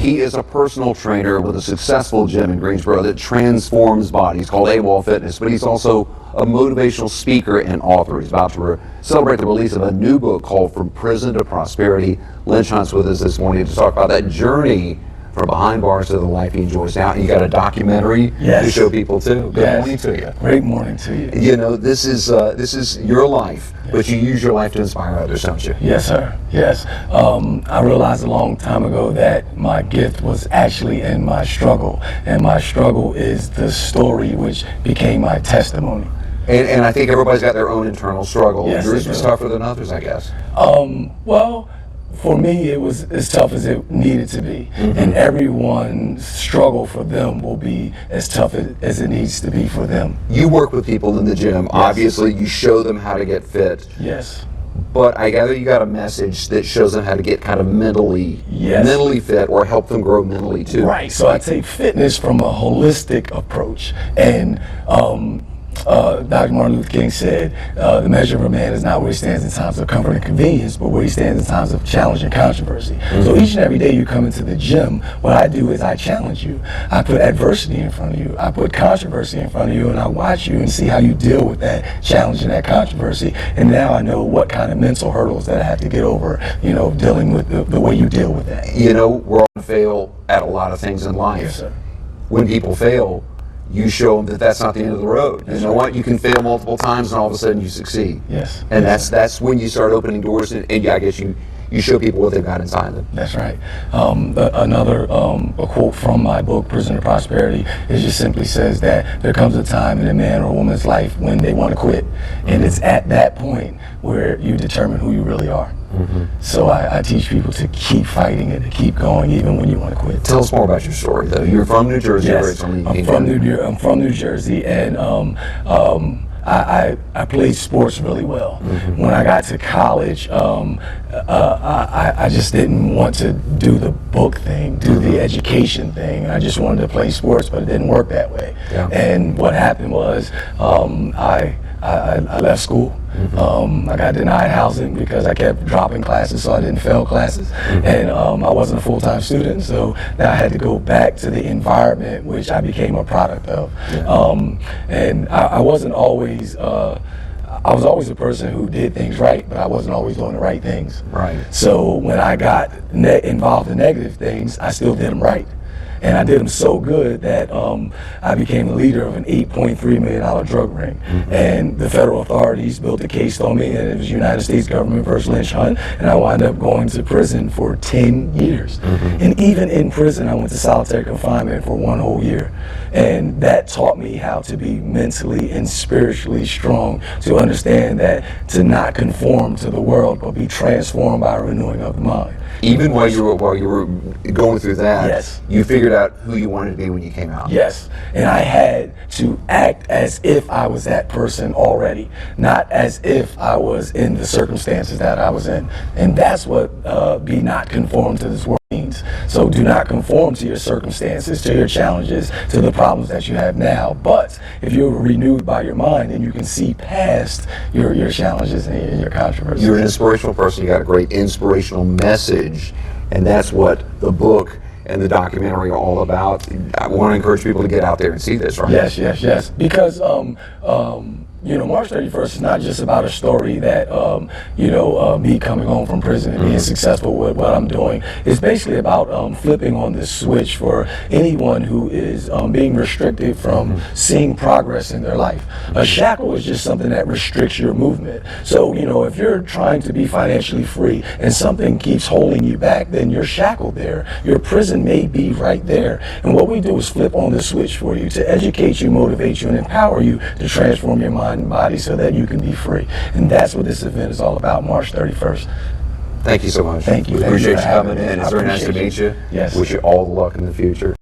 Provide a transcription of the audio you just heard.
He is a personal trainer with a successful gym in Greensboro that transforms bodies. It's called AWOL Fitness, but he's also a motivational speaker and author. He's about to celebrate the release of a new book called From Prison to Prosperity. Lynch Hunt's with us this morning to talk about that journey from behind bars to the life he enjoys now. And you got a documentary to show people too. Good morning to you. Great morning to you. You know, this is your life, but you use your life to inspire others, don't you? Yes, sir. Yes. I realized a long time ago that my gift was actually in my struggle, and my struggle is the story which became my testimony. And I think everybody's got their own internal struggle. Yes, yours was tougher than others, I guess. Well, for me, it was as tough as it needed to be. Mm-hmm. And everyone's struggle for them will be as tough as it needs to be for them. You work with people in the gym. Yes. Obviously, you show them how to get fit. Yes. But I gather you got a message that shows them how to get kind of mentally fit, or help them grow mentally too. Right. So I take fitness from a holistic approach. And Dr. Martin Luther King said, the measure of a man is not where he stands in times of comfort and convenience, but where he stands in times of challenge and controversy. Mm-hmm. So each and every day you come into the gym, what I do is I challenge you. I put adversity in front of you. I put controversy in front of you, and I watch you and see how you deal with that challenge and that controversy. And now I know what kind of mental hurdles that I have to get over, dealing with the way you deal with that. You know, we're all going to fail at a lot of things in life. Yes, sir. When people fail, you show them that that's not the end of the road. You know what? You can fail multiple times and all of a sudden you succeed. Yes. And that's when you start opening doors, and I guess you show people what they've got inside them. That's right. A quote from my book, Prison to Prosperity, it just simply says that there comes a time in a man or a woman's life when they want to quit. And it's at that point where you determine who you really are. Mm-hmm. So I teach people to keep fighting it, to keep going, even when you want to quit. Tell us more about your story, though. You're from New Jersey yes, originally. I'm from New Jersey, and I played sports really well. Mm-hmm. When I got to college, I just didn't want to do the book thing, do the education thing. I just wanted to play sports, but it didn't work that way. Yeah. And what happened was I left school. Mm-hmm. I got denied housing because I kept dropping classes, so I didn't fail classes. Mm-hmm. And I wasn't a full-time student, so now I had to go back to the environment which I became a product of. Yeah. And I wasn't always, I was always a person who did things right, but I wasn't always doing the right things. Right. So when I got involved in negative things, I still did them right. And I did them so good that I became the leader of an $8.3 million drug ring. Mm-hmm. And the federal authorities built a case on me, and it was United States government versus Lynch Hunt, and I wound up going to prison for 10 years. Mm-hmm. And even in prison, I went to solitary confinement for 1 whole year. And that taught me how to be mentally and spiritually strong, to understand that to not conform to the world, but be transformed by a renewing of the mind. Even while you were going through that, yes, you figured out who you wanted to be when you came out. Yes, and I had to act as if I was that person already, not as if I was in the circumstances that I was in. And that's what be not conformed to this world means. So do not conform to your circumstances, to your challenges, to the problems that you have now. But if you're renewed by your mind, then you can see past your challenges and your controversies. You're an inspirational person. You got a great inspirational message, and that's what the book and the documentary are all about. I want to encourage people to get out there and see this, right? Yes. Because March 31st is not just about a story that, me coming home from prison and being successful with what I'm doing. It's basically about flipping on this switch for anyone who is being restricted from seeing progress in their life. A shackle is just something that restricts your movement. So, if you're trying to be financially free and something keeps holding you back, then you're shackled there. Your prison may be right there. And what we do is flip on the switch for you to educate you, motivate you, and empower you to transform your mind and body so that you can be free. And that's what this event is all about, March 31st. Thank you so much. Thank you. We appreciate you coming in. It's very nice to meet you. Yes. Wish you all the luck in the future.